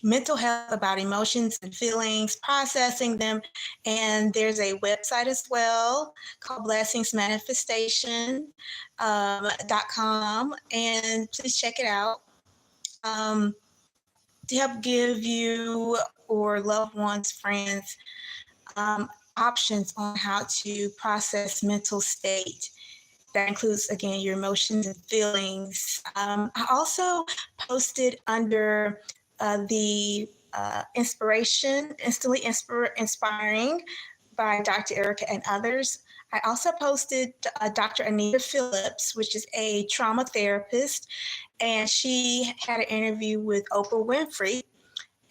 mental health, about emotions and feelings, processing them. And there's a website as well called blessingsmanifestation.com. And please check it out to help give you or loved ones, friends, options on how to process mental state. That includes, again, your emotions and feelings. I also posted under the Inspiring by Dr. Erica and others. I also posted Dr. Anita Phillips, which is a trauma therapist, and she had an interview with Oprah Winfrey,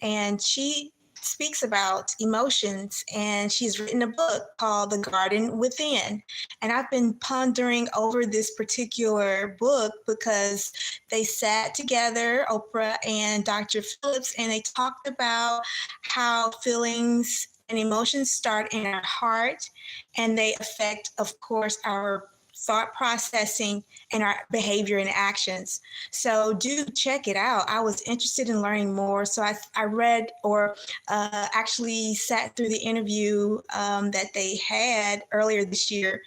and she speaks about emotions, and she's written a book called The Garden Within. And I've been pondering over this particular book because they sat together, Oprah and Dr. Phillips, and they talked about how feelings and emotions start in our heart, and they affect, of course, our thought processing and our behavior and actions. So do check it out. I was interested in learning more. So I read or actually sat through the interview that they had earlier this year.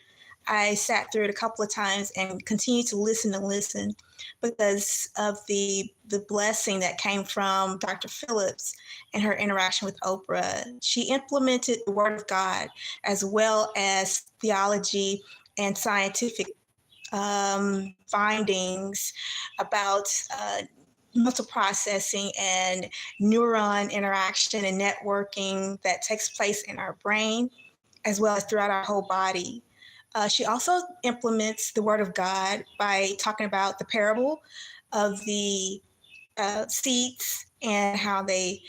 I sat through it a couple of times and continued to listen because of the blessing that came from Dr. Phillips and her interaction with Oprah. She implemented the Word of God as well as theology and scientific findings about mental processing and neuron interaction and networking that takes place in our brain, as well as throughout our whole body. She also implements the Word of God by talking about the parable of the seeds and how they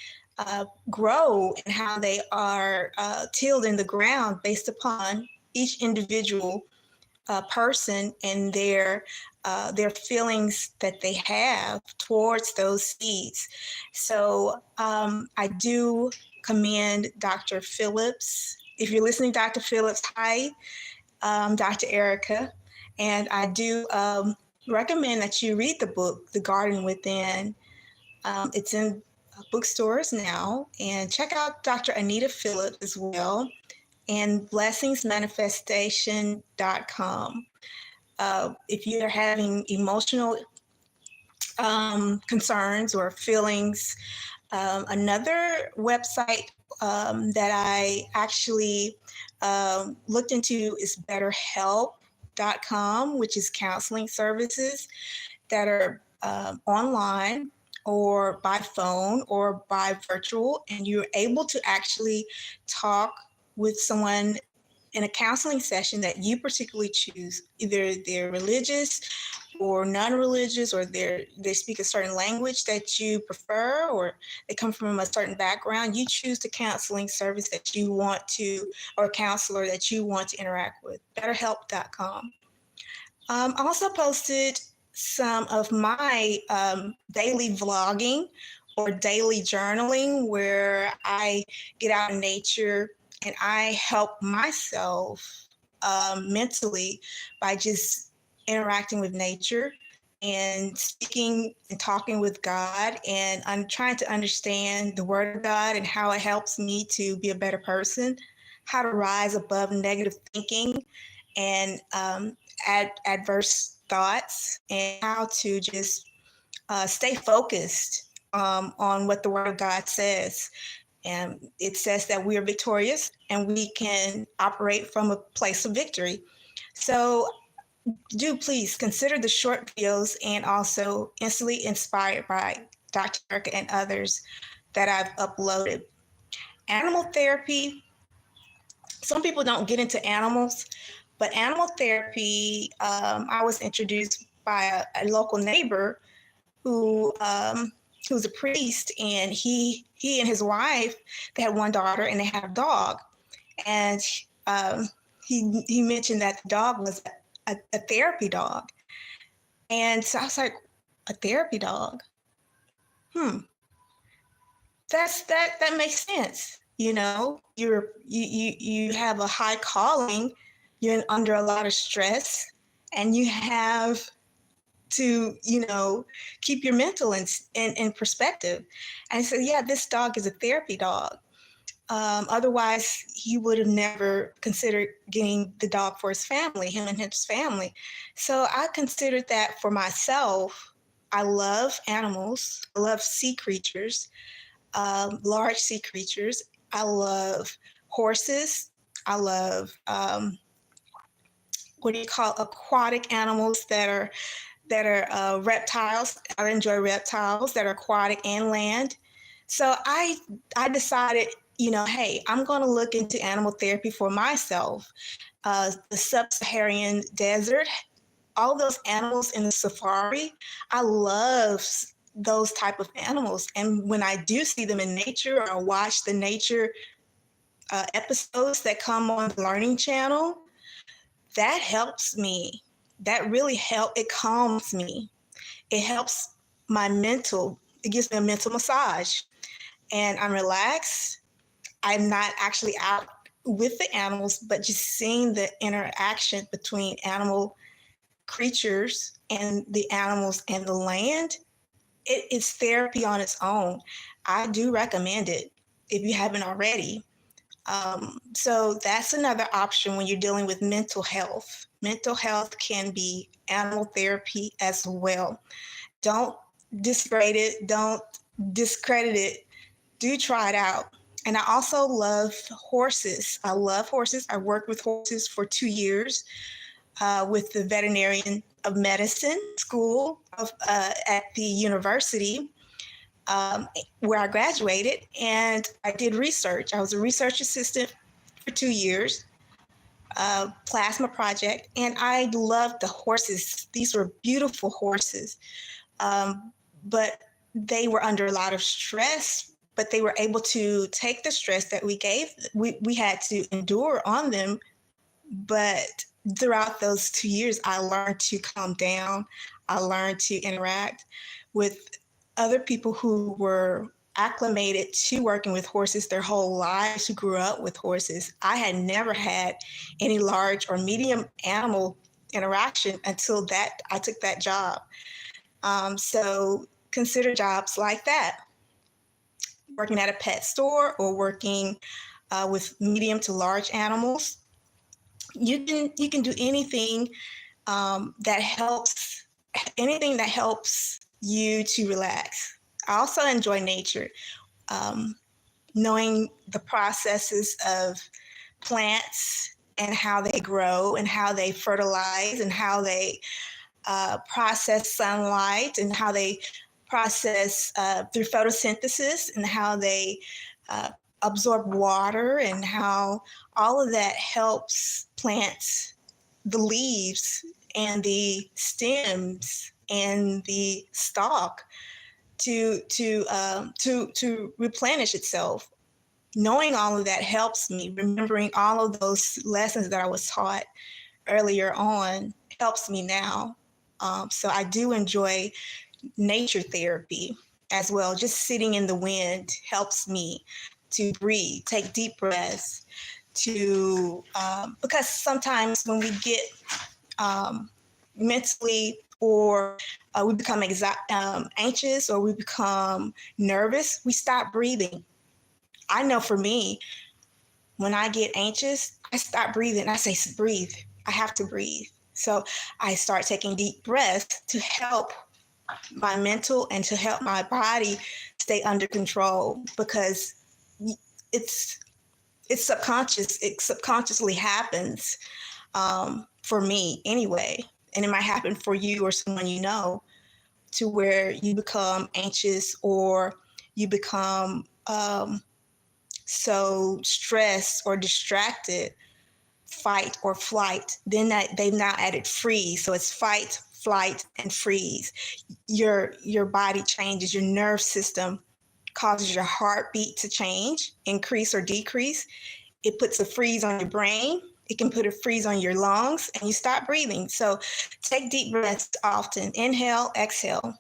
grow and how they are tilled in the ground based upon each individual person and their feelings that they have towards those seeds. So I do commend Dr. Phillips. If you're listening, Dr. Phillips, hi, Dr. Erica, and I do recommend that you read the book, The Garden Within. It's in bookstores now, and check out Dr. Anita Phillips as well, and blessingsmanifestation.com. If you're having emotional concerns or feelings, another website that I actually looked into is betterhelp.com, which is counseling services that are online or by phone or by virtual, and you're able to actually talk with someone in a counseling session that you particularly choose. Either they're religious or non-religious, or they speak a certain language that you prefer, or they come from a certain background. You choose the counseling service that you want to, or counselor that you want to interact with. Betterhelp.com. I also posted some of my daily vlogging or daily journaling, where I get out in nature and I help myself mentally by just interacting with nature and speaking and talking with God. And I'm trying to understand the Word of God and how it helps me to be a better person, how to rise above negative thinking and adverse thoughts, and how to just stay focused on what the Word of God says. And it says that we are victorious and we can operate from a place of victory. So do please consider the short videos and also Instantly Inspired by Dr. Erica and others that I've uploaded. Animal therapy, some people don't get into animals, but animal therapy, I was introduced by a local neighbor who was a priest, and he and his wife, they had one daughter and they had a dog, and he mentioned that the dog was a therapy dog, and so I was like, a therapy dog? That makes sense. You know, you have a high calling, you're under a lot of stress, and you have to, keep your mental in perspective. And I said, yeah, this dog is a therapy dog. Otherwise, he would have never considered getting the dog for his family, him and his family. So I considered that for myself. I love animals. I love sea creatures, large sea creatures. I love horses. I love what do you call aquatic animals that are reptiles. I enjoy reptiles that are aquatic and land. So I decided, hey, I'm going to look into animal therapy for myself. The sub-Saharan desert, all those animals in the safari, I love those type of animals. And when I do see them in nature or watch the nature episodes that come on the Learning Channel, that helps me. That really helps. It calms me. It helps my mental. It gives me a mental massage, and I'm relaxed. I'm not actually out with the animals, but just seeing the interaction between animal creatures and the animals and the land. It is therapy on its own. I do recommend it if you haven't already. So that's another option when you're dealing with mental health. Mental health can be animal therapy as well. Don't disgrade it. Don't discredit it. Do try it out. And I also love horses. I love horses. I worked with horses for 2 years with the veterinarian of medicine school at the university where I graduated, and I did research. I was a research assistant for 2 years, plasma project, and I loved the horses. These were beautiful horses, but they were under a lot of stress, but they were able to take the stress that we had to endure on them. But throughout those 2 years, I learned to calm down. I learned to interact with other people who were acclimated to working with horses their whole lives, who grew up with horses. I had never had any large or medium animal interaction until that I took that job. So consider jobs like that, working at a pet store or working with medium to large animals. You can do anything that helps you to relax. I also enjoy nature, um, knowing the processes of plants and how they grow and how they fertilize and how they process sunlight and how they process through photosynthesis and how they uh, absorb water and how all of that helps plants, the leaves and the stems and the stalk to replenish itself. Knowing all of that helps me. Remembering all of those lessons that I was taught earlier on helps me now. So I do enjoy nature therapy as well. Just sitting in the wind helps me to breathe, take deep breaths, to because sometimes when we get mentally or we become anxious or we become nervous, we stop breathing. I know for me, when I get anxious, I stop breathing. I say, breathe. I have to breathe. So I start taking deep breaths to help my mental and to help my body stay under control, because it's subconscious. It subconsciously happens for me anyway. And it might happen for you or someone you know, to where you become anxious or you become so stressed or distracted, fight or flight. Then they've now added freeze. So it's fight, flight, and freeze. Your body changes, your nerve system causes your heartbeat to change, increase or decrease. It puts a freeze on your brain. It can put a freeze on your lungs, and you stop breathing. So take deep breaths often. Inhale, exhale.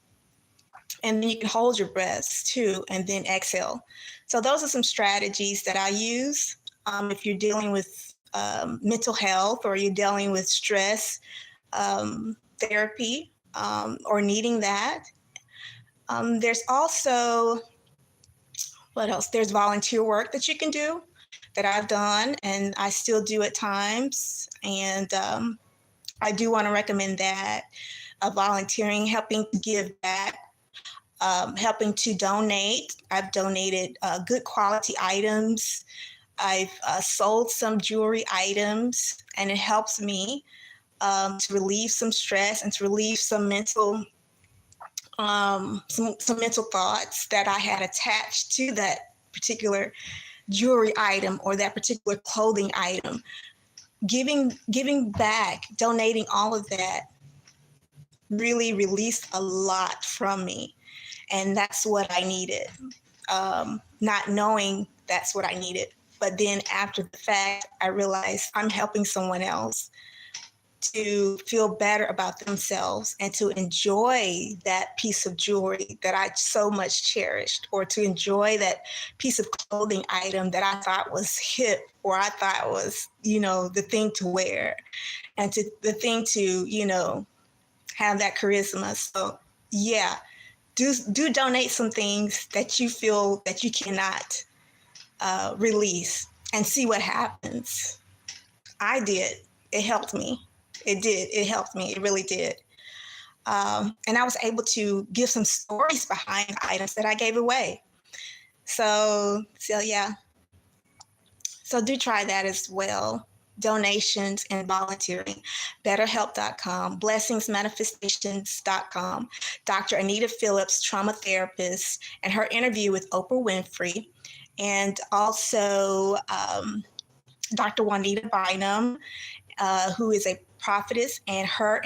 And then you can hold your breaths too, and then exhale. So those are some strategies that I use if you're dealing with mental health or you're dealing with stress therapy. or needing that. There's also, what else? There's volunteer work that you can do that I've done and I still do at times. And I do want to recommend that. Volunteering, helping to give back, helping to donate. I've donated good quality items. I've sold some jewelry items, and it helps me to relieve some stress and to relieve some mental some mental thoughts that I had attached to that particular jewelry item or that particular clothing item. Giving back, donating all of that really released a lot from me. And that's what I needed. Not knowing that's what I needed. But then after the fact, I realized I'm helping someone else to feel better about themselves and to enjoy that piece of jewelry that I so much cherished, or to enjoy that piece of clothing item that I thought was hip or I thought was, the thing to wear and the thing to, have that charisma. So yeah, do donate some things that you feel that you cannot release and see what happens. I did. It helped me. It did. It helped me. It really did. And I was able to give some stories behind items that I gave away. So yeah. So do try that as well. Donations and volunteering. BetterHelp.com, BlessingsManifestations.com, Dr. Anita Phillips, trauma therapist, and her interview with Oprah Winfrey, and also Dr. Juanita Bynum, who is a prophetess, and her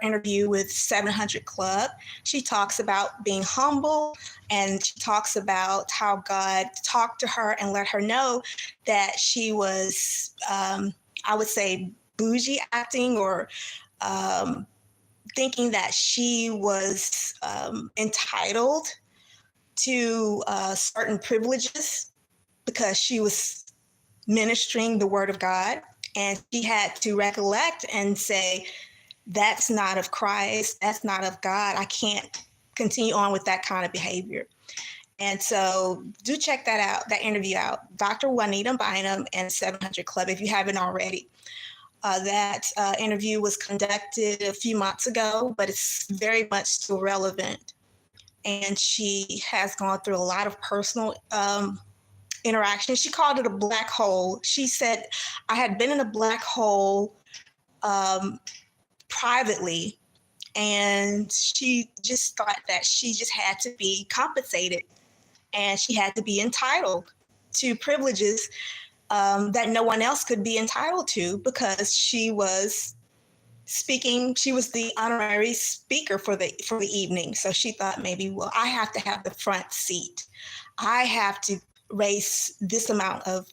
interview with 700 Club. She talks about being humble, and she talks about how God talked to her and let her know that she was, I would say, bougie acting, or thinking that she was entitled to certain privileges because she was ministering the word of God. And she had to recollect and say, that's not of Christ, that's not of God. I can't continue on with that kind of behavior. And so do check that out, that interview out, Dr. Juanita Bynum and 700 Club, if you haven't already. That interview was conducted a few months ago, but it's very much still relevant. And she has gone through a lot of personal interaction. She called it a black hole. She said, I had been in a black hole privately, and she just thought that she just had to be compensated and she had to be entitled to privileges that no one else could be entitled to, because she was speaking. She was the honorary speaker for the evening. So she thought, maybe, well, I have to have the front seat. I have to raise this amount of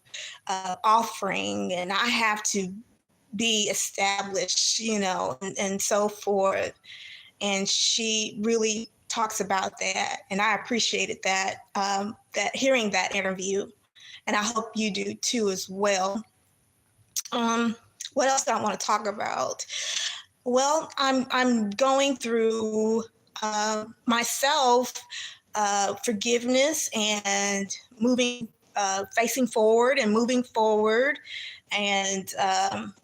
offering, and I have to be established, and so forth. And she really talks about that, and I appreciated that, that hearing that interview, and I hope you do too as well. What else do I want to talk about? Well, I'm going through myself, forgiveness and facing forward and moving forward, and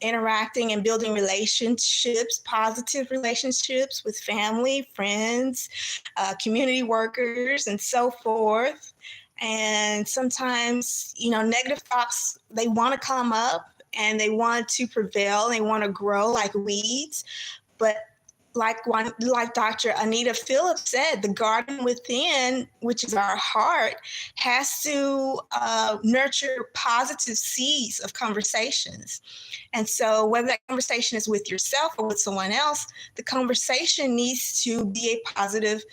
interacting and building relationships, positive relationships with family, friends, community workers, and so forth. And sometimes, negative thoughts, they want to come up and they want to prevail. They want to grow like weeds. But like Dr. Anita Phillips said, the garden within, which is our heart, has to nurture positive seeds of conversations. And so whether that conversation is with yourself or with someone else, the conversation needs to be a positive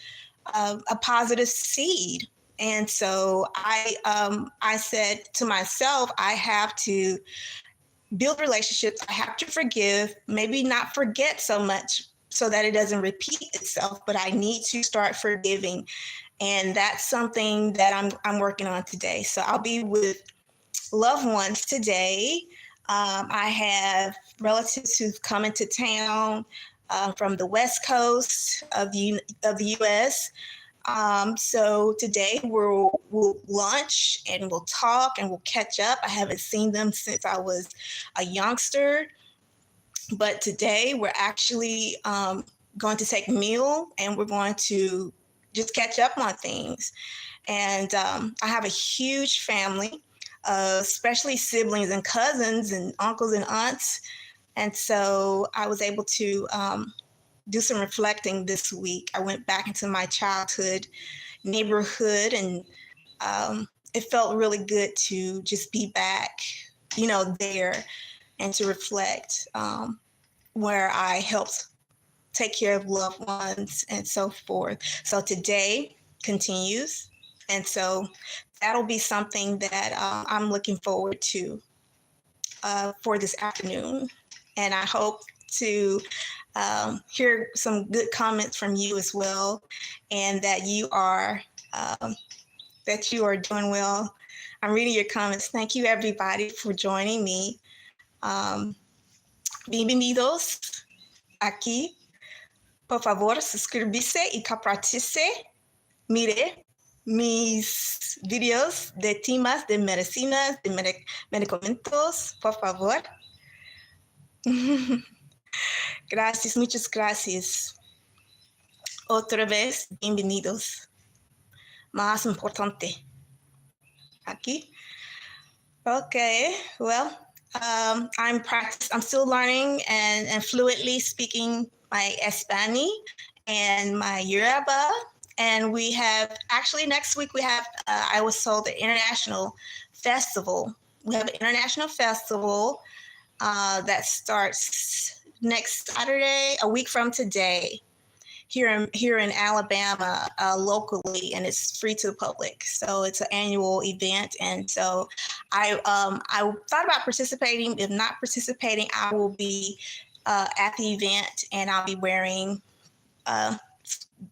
seed. And so I said to myself, I have to build relationships. I have to forgive, maybe not forget so much so that it doesn't repeat itself, but I need to start forgiving. And that's something that I'm working on today. So I'll be with loved ones today. I have relatives who've come into town from the West Coast of the U.S. So today we'll lunch and we'll talk and we'll catch up. I haven't seen them since I was a youngster, but today we're actually going to take a meal and we're going to just catch up on things. And I have a huge family, especially siblings and cousins and uncles and aunts. And so I was able to do some reflecting this week. I went back into my childhood neighborhood, and it felt really good to just be back, there, and to reflect where I helped take care of loved ones and so forth. So today continues. And so that'll be something that I'm looking forward to for this afternoon. And I hope to hear some good comments from you as well, and that you are doing well. I'm reading your comments. Thank you, everybody, for joining me. Bienvenidos aquí. Por favor, suscribirse y compartirse. Mire mis videos de temas de medicinas, de medicamentos, por favor. Gracias, muchas gracias. Otra vez, bienvenidos. Más importante. Aquí. Okay, well, I'm still learning and fluently speaking my Espani and my Yoruba. And we have, actually next week I was told the international festival. We have an international festival that starts next Saturday, a week from today, here in Alabama, locally, and it's free to the public. So it's an annual event, and so I thought about participating. If not participating, I will be at the event, and I'll be wearing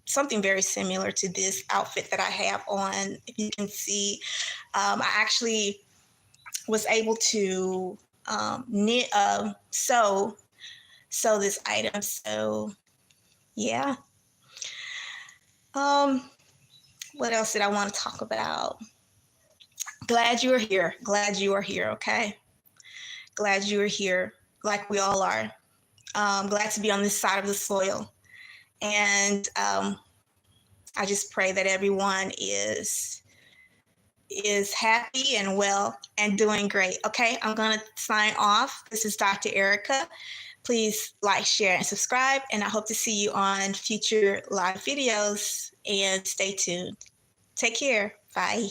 something very similar to this outfit that I have on. If you can see, I actually was able to sew this item. So yeah. What else did I want to talk about? Glad you are here. Glad you are here. Okay. Glad you are here, like we all are. Glad to be on this side of the soil. And I just pray that everyone is happy and well and doing great. Okay, I'm going to sign off. This is Dr. Erica. Please like, share, and subscribe. And I hope to see you on future live videos. And stay tuned. Take care. Bye.